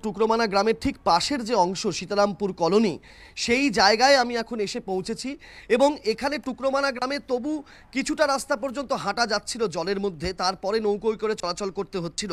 টুকরোমানা গ্রামের ঠিক পাশের যে অংশ সীতারামপুর কলোনি, সেই জায়গায় আমি এখন এসে পৌঁছেছি এবং এখানে টুকরোমানা গ্রামে তবু কিছুটা রাস্তা পর্যন্ত হাঁটা যাচ্ছিল জলের মধ্যে, তারপরে নৌকোয় করে চলাচল করতে হচ্ছিল।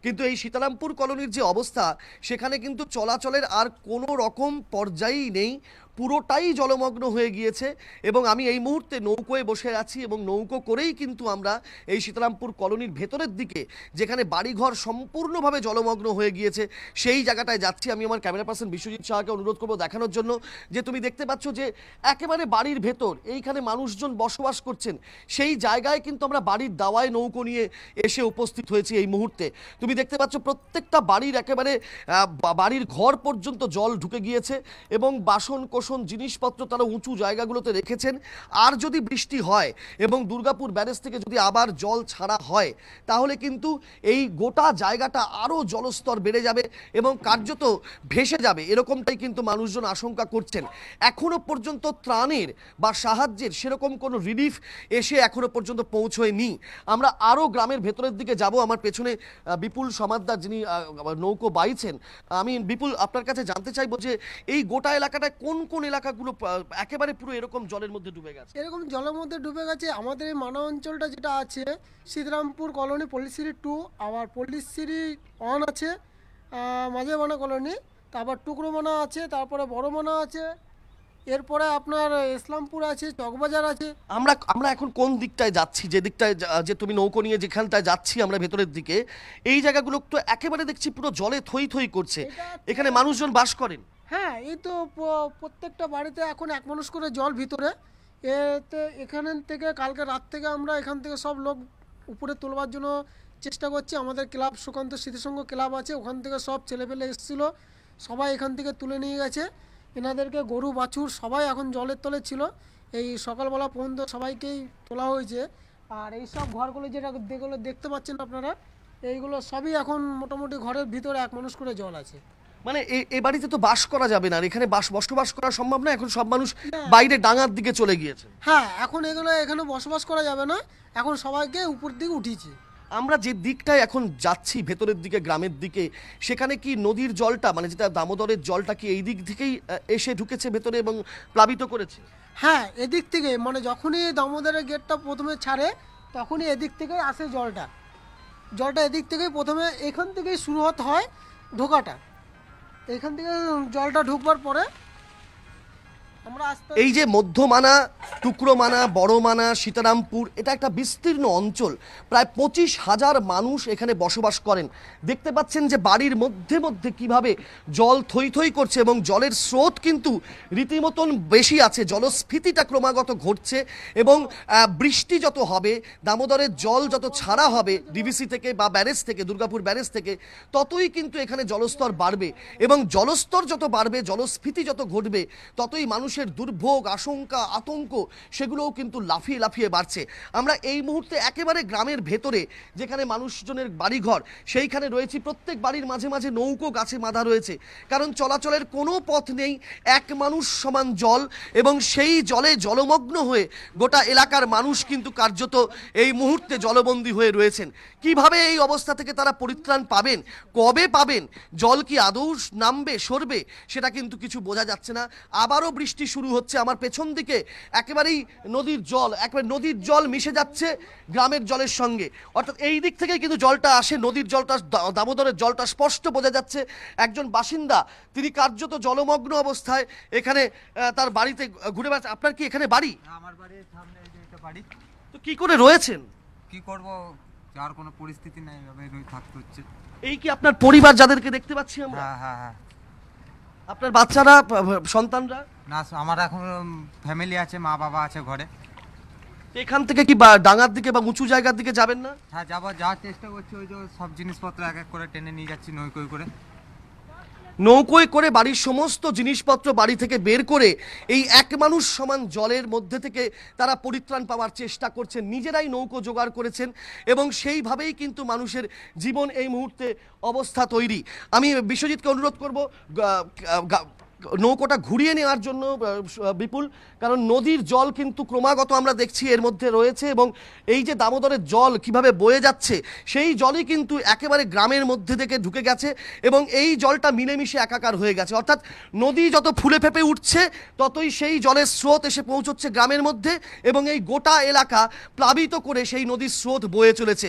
কিন্তু এই সীতারামপুর কলোনির যে অবস্থা, সেখানে কিন্তু চলাচলের আর কোনো রকম পর্যায়ই নেই, পুরোটাই জলমগ্ন হয়ে গিয়েছে। এবং আমি এই মুহূর্তে নৌকোয় বসে আছি এবং নৌকো করেই কিন্তু আমরা এই সীতারামপুর কলোনির ভেতরের দিকে, যেখানে বাড়িঘর সম্পূর্ণভাবে জলমগ্ন হয়ে গিয়েছে, সেই জায়গাটায় যাচ্ছি। আমি আমার ক্যামেরা পার্সন বিশ্বজিৎ শাহকে অনুরোধ করবো দেখানোর জন্য যে তুমি দেখতে পাচ্ছ যে একেবারে বাড়ির ভেতর এইখানে মানুষজন বসবাস করছেন, সেই জায়গায় কিন্তু আমরা বাড়ির দাওয়ায় নৌকো নিয়ে এসে উপস্থিত হয়েছি এই মুহূর্তে। তুমি দেখতে পাচ্ছ প্রত্যেকটা বাড়ির একেবারে বাড়ির ঘর পর্যন্ত জল ঢুকে গিয়েছে এবং বাসন কোসন জিনিসপত্র তারা উঁচু জায়গাগুলোতে রেখেছেন। আর যদি বৃষ্টি হয় এবং দুর্গাপুর ব্যারেজ থেকে যদি আবার জল ছাড়া হয়, তাহলে কিন্তু এই গোটা জায়গাটা আরও জলস্তর বেড়ে যাবে এবং কার্যত ভেসে যাবে, এরকমটাই কিন্তু মানুষজন আশঙ্কা করছেন। এখনো পর্যন্ত ত্রাণের বা সাহায্যের সেরকম কোনো রিলিফ এসে এখনো পর্যন্ত পৌঁছয়নি। আমরা আরও গ্রামের ভেতরের দিকে যাব। আমার পেছনে বিপুল সমাদ্দার, যিনি নৌকো বাইছেন। আমি বিপুল, আপনার কাছে জানতে চাইবো যে এই গোটা এলাকাটায় কোন কোন এলাকাগুলো একেবারে পুরো এরকম জলের মধ্যে ডুবে গেছে? এরকম জলের মধ্যে ডুবে গেছে আমাদের এই মানা অঞ্চলটা যেটা আছে, সীতারামপুর কলোনি, পল্লীশ্রী 2, আবার পল্লীশ্রী 1 আছে, মাঝে মানা কলোনি, তারপর টুকরোমানা আছে, তারপরে বড় মানা আছে, এরপরে আপনার ইসলামপুর আছে, চকবাজার আছে। আমরা আমরা এখন কোন দিকটায় যাচ্ছি? যে দিকটায় যে তুমি নৌকো নিয়ে যেখানটায় যাচ্ছি আমরা ভেতরের দিকে, এই জায়গাগুলো তো একেবারে দেখছি পুরো জলে থই থই করছে। এখানে মানুষজন বাস করেন? হ্যাঁ, এই তো প্রত্যেকটা বাড়িতে এখন এক মানুষ করে জল ভিতরে। এতে এখান থেকে কালকে রাত থেকে আমরা এখান থেকে সব লোক উপরে তোলবার জন্য চেষ্টা করছি। আমাদের ক্লাব সুকান্ত স্মৃতিসংঘ ক্লাব আছে, ওখান থেকে সব ছেলেপেলে এসেছিলো, সবাই এখান থেকে তুলে নিয়ে গেছে। এনাদেরকে গরু বাছুর সবাই এখন জলের তলে ছিল, এই সকালবেলা পর্যন্ত সবাইকেই তোলা হয়েছে। আর এই সব ঘরগুলো যেগুলো দেখতে পাচ্ছেন আপনারা, এইগুলো সবই এখন মোটামুটি ঘরের ভিতরে এক মানুষ করে জল আছে। মানে এই বাড়িতে তো বাস করা যাবে না, আর এখানে বসবাস করা সম্ভব না। এখন সব মানুষ বাইরে ডাঙার দিকে চলে গিয়েছে। হ্যাঁ, এখন এখানে বসবাস করা যাবে না, এখন সবাইকে উপর দিকে উঠিয়েছে। আমরা যে দিকটায় এখন যাচ্ছি ভেতরের দিকে, গ্রামের দিকে, সেখানে কি নদীর জলটা, মানে যেটা দামোদরের জলটা, কি এই দিক থেকেই এসে ঢুকেছে ভেতরে এবং প্লাবিত করেছে? হ্যাঁ, এদিক থেকে, মানে যখনই দামোদরের গেটটা প্রথমে ছাড়ে তখনই এদিক থেকেই আসে জলটা। এদিক থেকেই প্রথমে এখান থেকেই শুরু হতে হয় ঢোকাটা। এখান থেকে জলটা ঢুকবার পরে আমরা এই যে মধ্যমানা, টুকরোমানা, বড়মানা, সীতারামপুর, এটা একটা বিস্তীর্ণ অঞ্চল। প্রায় 25,000 মানুষ এখানে বসবাস করেন। দেখতে পাচ্ছেন যে বাড়ির মধ্যে মধ্যে কিভাবে জল থই থই করছে এবং জলের স্রোত কিন্তু রীতিমতন বেশি আছে। জলস্ফীতিটা ক্রমাগত ঘটছে এবং বৃষ্টি যত হবে, দামোদরের জল যত ছাড়া হবে ডিভিসি থেকে বা ব্যারেজ থেকে, দুর্গাপুর ব্যারেজ থেকে, ততই কিন্তু এখানে জলস্তর বাড়বে এবং জলস্তর যত বাড়বে, জলস্ফীতি যত ঘটবে, ততই মানুষের দুর্ভোগ, আশঙ্কা, আতঙ্ক সেগুলোও কিন্তু লাফিয়ে লাফিয়ে বাড়ছে। আমরা এই মুহূর্তে একেবারে গ্রামের ভেতরে, যেখানে মানুষজনের বাড়িঘর, সেইখানে রয়েছি। প্রত্যেক বাড়ির মাঝে মাঝে নৌকো গাছে বাঁধা রয়েছে, কারণ চলাচলের কোনো পথ নেই, এক মানুষ সমান জল এবং সেই জলে জলমগ্ন হয়ে গোটা এলাকার মানুষ কিন্তু কার্যত এই মুহূর্তে জলবন্দী হয়ে রয়েছেন। কিভাবে এই অবস্থা থেকে তারা পরিত্রাণ পাবেন, কবে পাবেন, জল কি আদৌ নামবে, সরবে, সেটা কিন্তু কিছু বোঝা যাচ্ছে না। আবারও বৃষ্টি শুরু হচ্ছে। আমার পেছন দিকে একেবারেই নদীর জল মিশে যাচ্ছে গ্রামের জলের সঙ্গে, অর্থাৎ এই দিক থেকে কিন্তু জলটা আসে, নদীর জলটা, দামোদরের জলটা স্পষ্ট বোঝা যাচ্ছে। একজন বাসিন্দা, তিনি কার্যত জলমগ্ন অবস্থায় এখানে তার বাড়িতে ঘুরে বেড়াচ্ছে। আপনার কি এখানে বাড়ি? আমার বাড়ির সামনে এই যে এটা বাড়ি। তো কি করে রয়েছেন? কি করব, আর কোনো পরিস্থিতি নাই, এভাবে থাকতে হচ্ছে। এই কি আপনার পরিবার, যাদেরকে দেখতে পাচ্ছি আমরা? হ্যাঁ হ্যাঁ হ্যাঁ। আপনার বাচ্চারা, সন্তানরা? না, আমার এখন ফ্যামিলি আছে, মা বাবা আছে ঘরে। এখান থেকে কি ডাঙার দিকে বা উঁচু জায়গার দিকে যাবেন না? হ্যাঁ, যাওয়ার চেষ্টা করছি। ওই যে সব জিনিসপত্র এক এক করে টেনে নিয়ে যাচ্ছি নৌকোয় করে বাড়ির সমস্ত জিনিসপত্র বাড়ি থেকে বের করে এই এক মানুষ সমান জলের মধ্যে থেকে তারা পরিত্রাণ পাওয়ার চেষ্টা করছেন। নিজেরাই নৌকো জোগাড় করেছেন এবং সেইভাবেই কিন্তু মানুষের জীবন এই মুহূর্তে অবস্থা তৈরি। আমি বিশ্বজিৎকে অনুরোধ করব নৌকোটা ঘুরিয়ে নেওয়ার জন্য বিপুল, কারণ নদীর জল কিন্তু ক্রমাগত আমরা দেখছি এর মধ্যে রয়েছে, এবং এই যে দামোদরের জল কিভাবে বয়ে যাচ্ছে সেই জলই কিন্তু একেবারে গ্রামের মধ্যে থেকে ঢুকে গেছে, এবং এই জলটা মিলেমিশে একাকার হয়ে গেছে। অর্থাৎ নদী যত ফুলে ফেপে উঠছে ততই সেই জলের স্রোত এসে পৌঁছচ্ছে গ্রামের মধ্যে, এবং এই গোটা এলাকা প্লাবিত করে সেই নদীর স্রোত বয়ে চলেছে।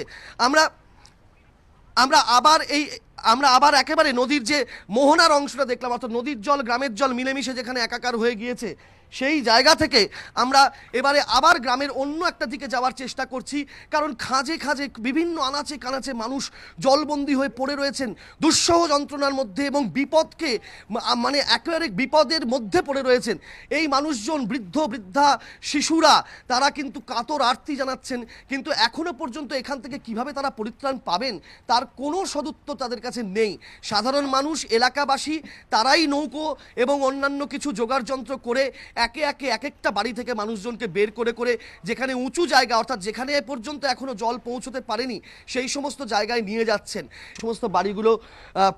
আমরা আবার একেবারে নদীর যে মোহনার অংশটা দেখলাম, অর্থাৎ নদীর জল গ্রামের জল মিলেমিশে যেখানে একাকার হয়ে গিয়েছে, সেই জায়গা থেকে আমরা এবারে আবার গ্রামের অন্য একটা দিকে যাওয়ার চেষ্টা করছি, কারণ খাঁজে খাঁজে বিভিন্ন আনাচে কানাচে মানুষ জলবন্দী হয়ে পড়ে রয়েছেন দুঃসহ যন্ত্রণার মধ্যে, এবং বিপদকে মানে একেবারে বিপদের মধ্যে পড়ে রয়েছেন এই মানুষজন। বৃদ্ধ বৃদ্ধা শিশুরা তারা কিন্তু কাতর আর্তি জানাচ্ছেন, কিন্তু এখনো পর্যন্ত এখান থেকে কিভাবে তারা পরিত্রাণ পাবেন তার কোনো সদুত্তর তাদের কাছে নেই। সাধারণ মানুষ, এলাকাবাসী তারাই নৌকো এবং অন্যান্য কিছু জোগাড় যন্ত্র করে একে একে এক একটা বাড়ি থেকে মানুষজনকে বের করে করে যেখানে উঁচু জায়গা, অর্থাৎ যেখানে এ পর্যন্ত এখনো জল পৌঁছতে পারেনি সেই সমস্ত জায়গায় নিয়ে যাচ্ছেন। সমস্ত বাড়িগুলো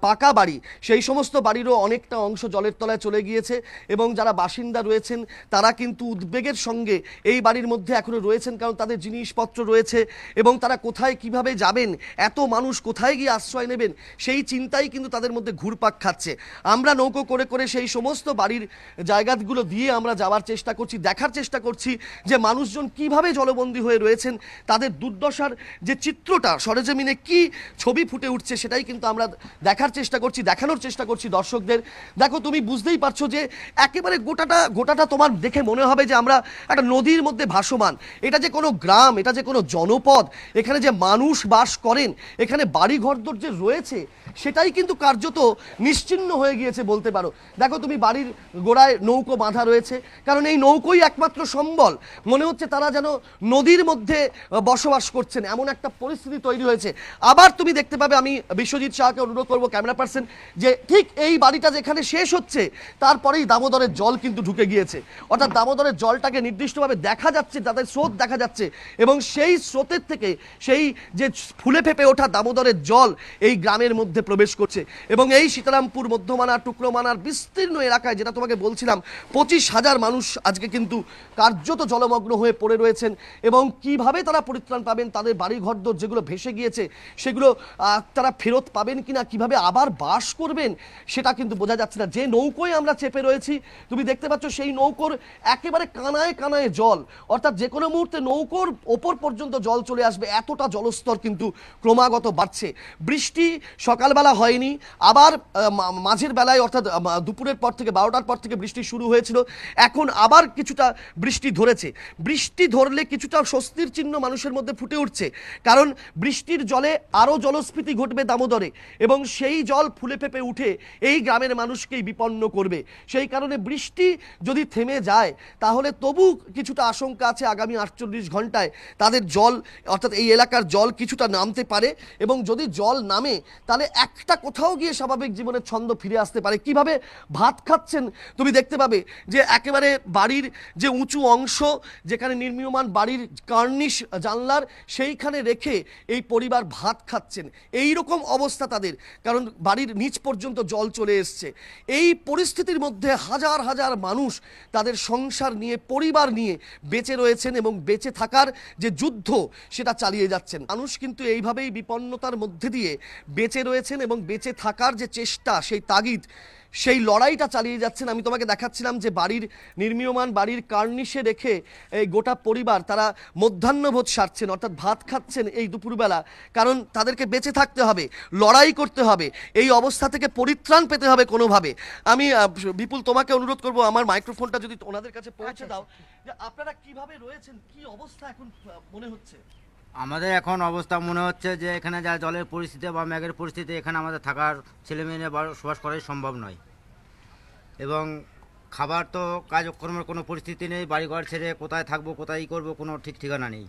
পাকা বাড়ি, সেই সমস্ত বাড়িরও অনেকটা অংশ জলের তলায় চলে গিয়েছে, এবং যারা বাসিন্দা রয়েছেন তারা কিন্তু উদ্বেগের সঙ্গে এই বাড়ির মধ্যে এখনো রয়েছেন, কারণ তাদের জিনিসপত্র রয়েছে, এবং তারা কোথায় কিভাবে যাবেন, এত মানুষ কোথায় গিয়ে আশ্রয় নেবেন সেই চিন্তাই কিন্তু তাদের মধ্যে ঘুরপাক খাচ্ছে। আমরা নৌকো করে করে সেই সমস্ত বাড়ির জায়গাগুলো দিয়ে আমরা যাওয়ার চেষ্টা করছি, দেখার চেষ্টা করছি যে মানুষজন কিভাবে জলবন্দী হয়ে রয়েছেন, তাদের দুর্দশার যে চিত্রটা সরেজমিনে কি ছবি ফুটে উঠছে সেটাই কিন্তু আমরা দেখার চেষ্টা করছি, দেখানোর চেষ্টা করছি দর্শকদের। দেখো, তুমি বুঝতেই পারছো যে একেবারে গোটাটা তোমার দেখে মনে হবে যে আমরা একটা নদীর মধ্যে ভাসমান। এটা যে কোনো গ্রাম, এটা যে কোনো জনপদ, এখানে যে মানুষ বাস করেন, এখানে বাড়ি ঘরদোর যে রয়েছে সেটাই কিন্তু কার্যত নিশ্চিহ্ন হয়ে গিয়েছে বলতে পারো। দেখো, তুমি বাড়ির গোড়ায় নৌকো বাঁধা রয়েছে, কারণ এই নৌকোই একমাত্র সম্বল। মনে হচ্ছে তারা যেন নদীর মধ্যে বসবাস করছেন, এমন একটা পরিস্থিতি তৈরি হয়েছে। আবার তুমি দেখতে পাবে, আমি বিশ্বজিৎ শাহকে অনুরোধ করবো, ক্যামেরা পার্সন, যে ঠিক এই বাড়িটা যেখানে শেষ হচ্ছে তারপরেই দামোদরের জল কিন্তু ঢুকে গিয়েছে, অর্থাৎ দামোদরের জলটাকে নির্দিষ্টভাবে দেখা যাচ্ছে, তাদের স্রোত দেখা যাচ্ছে, এবং সেই স্রোতের থেকে সেই যে ফুলে ফেপে ওঠা দামোদরের জল এই গ্রামের মধ্যে প্রবেশ করছে, এবং এই সীতারামপুর, মধ্যমানা, টুকরোমানার বিস্তীর্ণ এলাকায়, যেটা তোমাকে বলছিলাম, 25,000 মানুষ আজকে কিন্তু কার্যত জলমগ্ন হয়ে পড়ে রয়েছেন, এবং কিভাবে তারা পরিত্রাণ পাবেন, তাদের বাড়ি ঘরদোর যেগুলো ভেসে গিয়েছে সেগুলো তারা ফেরত পাবেন কিনা, কিভাবে আবার বাস করবেন সেটা কিন্তু বোঝা যাচ্ছে না। যে নৌকোয় আমরা চেপে রয়েছি তুমি দেখতে পাচ্ছ সেই নৌকোর একেবারে কানায় কানায় জল, অর্থাৎ যে কোনো মুহূর্তে নৌকোর ওপর পর্যন্ত জল চলে আসবে, এতটা জলস্তর কিন্তু ক্রমাগত বাড়ছে। বৃষ্টি সকালবেলা হয়নি, আবার মাঝের বেলায় অর্থাৎ দুপুরের পর থেকে 12টার পর থেকে বৃষ্টি শুরু হয়েছিল, এখন আবার কিছুটা বৃষ্টি ধরেছে। বৃষ্টি ধরলে কিছুটা স্বস্তির চিহ্ন মানুষের মধ্যে ফুটে উঠছে, কারণ বৃষ্টির জলে আরও জলস্ফীতি ঘটবে দামোদরে, এবং সেই জল ফুলে ফেপে উঠে এই গ্রামের মানুষকেই বিপন্ন করবে। সেই কারণে বৃষ্টি যদি থেমে যায় তাহলে তবু কিছুটা আশঙ্কা আছে আগামী 48 ঘন্টায় তাদের জল, অর্থাৎ এই এলাকার জল কিছুটা নামতে পারে, এবং যদি জল নামে তাহলে একটা কোথাও গিয়ে স্বাভাবিক জীবনের ছন্দ ফিরে আসতে পারে। কিভাবে ভাত খাচ্ছেন তুমি দেখতে পাবে, যে একেবারে বাড়ির যে উঁচু অংশ, যেখানে নির্মীয়মান বাড়ির কার্নিশ জানলার, সেইখানে রেখে এই পরিবার ভাত খাচ্ছেন, এই রকম অবস্থা তাদের, কারণ বাড়ির নিচ পর্যন্ত জল চলে এসছে। এই পরিস্থিতির মধ্যে হাজার হাজার মানুষ তাদের সংসার নিয়ে, পরিবার নিয়ে বেঁচে রয়েছেন, এবং বেঁচে থাকার যে যুদ্ধ সেটা চালিয়ে যাচ্ছেন। মানুষ কিন্তু এইভাবেই বিপন্নতার মধ্যে দিয়ে বেঁচে রয়েছেন, এবং বেঁচে থাকার যে চেষ্টা, সেই তাগিদ, সেই লড়াইটা চালিয়ে যাচ্ছেন। আমি তোমাকে দেখাচ্ছিলাম যে বাড়ির নির্মীয়মান বাড়ির কার্নিশে রেখে এই গোটা পরিবার তারা মধ্যাহ্নভোজ সারছেন, অর্থাৎ ভাত খাচ্ছেন এই দুপুরবেলা, কারণ তাদেরকে বেঁচে থাকতে হবে, লড়াই করতে হবে, এই অবস্থা থেকে পরিত্রাণ পেতে হবে কোনোভাবে। আমি বিপুল তোমাকে অনুরোধ করব আমার মাইক্রোফোনটা যদি ওনাদের কাছে পৌঁছে দাও, যে আপনারা কিভাবে রয়েছেন, কি অবস্থা এখন মনে হচ্ছে? আমাদের এখন অবস্থা মনে হচ্ছে যে এখানে যা জলের পরিস্থিতি বা মেঘের পরিস্থিতি, এখানে আমাদের থাকার ছেলেমেয়ে বসবাস করাই সম্ভব নয়, এবং খাবার তো কাজকর্মের কোনো পরিস্থিতি নেই, বাড়িঘর ছেড়ে কোথায় থাকবো, কোথায় করবো, কোনো ঠিক ঠিকানা নেই।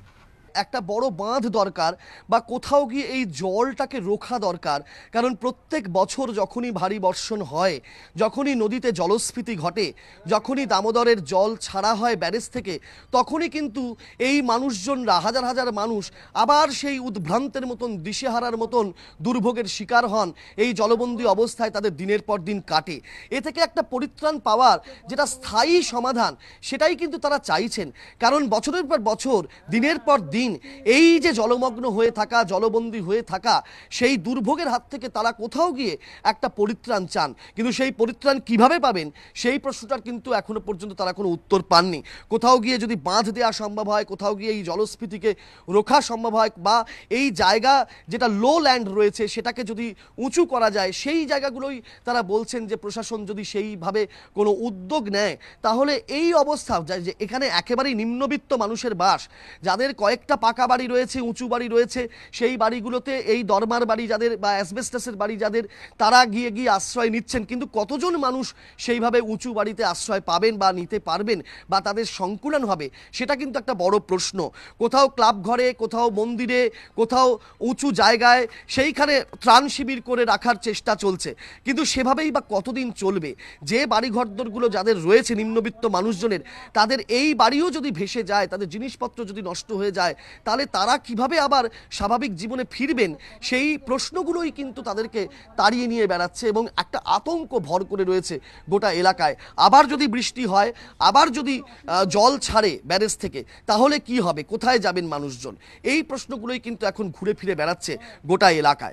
একটা বড় বাঁধ দরকার বা কোথাও গিয়ে এই জলটাকে রোখা দরকার। কারণ প্রত্যেক বছর যখনই ভারী বর্ষণ হয়, যখনই নদীতে জলস্ফীতি ঘটে, যখনই দামোদরের জল ছাড়া হয় ব্যারেজ থেকে, তখনই কিন্তু এই মানুষজনরা, হাজার হাজার মানুষ আবার সেই উদ্ভ্রান্তের মতন, দিশেহারার মতন দুর্ভোগের শিকার হন। এই জলবন্দী অবস্থায় তাদের দিনের পর দিন কাটে। এ থেকে একটা পরিত্রাণ পাওয়ার যেটা স্থায়ী সমাধান, সেটাই কিন্তু তারা চাইছেন। কারণ বছরের পর বছর, দিনের পর দিন এই যে জলমগ্ন হয়ে থাকা, জলবন্দী হয়ে থাকা, সেই দুর্ভোগের হাত থেকে তারা কোথাও গিয়ে একটা পরিত্রাণ চান। কিন্তু সেই পরিত্রাণ কিভাবে পাবেন, সেই প্রশ্নটার কিন্তু এখনো পর্যন্ত তারা কোনো উত্তর পাননি। কোথাও গিয়ে যদি বাঁধ দেওয়া সম্ভব হয়, কোথাও গিয়ে এই জলস্ফীতিকে রোখা সম্ভব হয়, বা এই জায়গা যেটা লো ল্যান্ড রয়েছে সেটাকে যদি উঁচু করা যায়, সেই জায়গাগুলোই তারা বলছেন যে প্রশাসন যদি সেইভাবে কোনো উদ্যোগ নেয়, তাহলে এই অবস্থা যে এখানে একেবারেই নিম্নবিত্ত মানুষের বাস, যাদের কয়েকটা পাকা বাড়ি রয়েছে, উঁচু বাড়ি রয়েছে, সেই বাড়িগুলোতে এই দরমার বাড়ি যাদের বা অ্যাসবেস্টাসের বাড়ি যাদের, তারা গিয়ে গিয়ে আশ্রয় নিচ্ছেন। কিন্তু কতজন মানুষ সেইভাবে উঁচু বাড়িতে আশ্রয় পাবেন বা নিতে পারবেন বা তাদের সংকুলন হবে, সেটা কিন্তু একটা বড় প্রশ্ন। কোথাও ক্লাব ঘরে, কোথাও মন্দিরে, কোথাও উঁচু জায়গায় সেইখানে ত্রাণ শিবির করে রাখার চেষ্টা চলছে, কিন্তু সেভাবেই বা কতদিন চলবে? যে বাড়িঘরদরগুলো যাদের রয়েছে নিম্নবিত্ত মানুষজনের, তাদের এই বাড়িও যদি ভেসে যায়, তাদের জিনিসপত্র যদি নষ্ট হয়ে যায়, তাহলে তারা কিভাবে আবার স্বাভাবিক জীবনে ফিরবেন, সেই প্রশ্নগুলোই কিন্তু তাদেরকে তাড়িয়ে নিয়ে বেড়াচ্ছে এবং একটা আতঙ্ক ভর করে রয়েছে গোটা এলাকায়। আবার যদি বৃষ্টি হয়, আবার যদি জল ছাড়ে ব্যারেজ থেকে, তাহলে কি হবে? কোথায় যাবেন মানুষজন? এই প্রশ্নগুলোই কিন্তু এখন ঘুরে ফিরে বেড়াচ্ছে গোটা এলাকায়।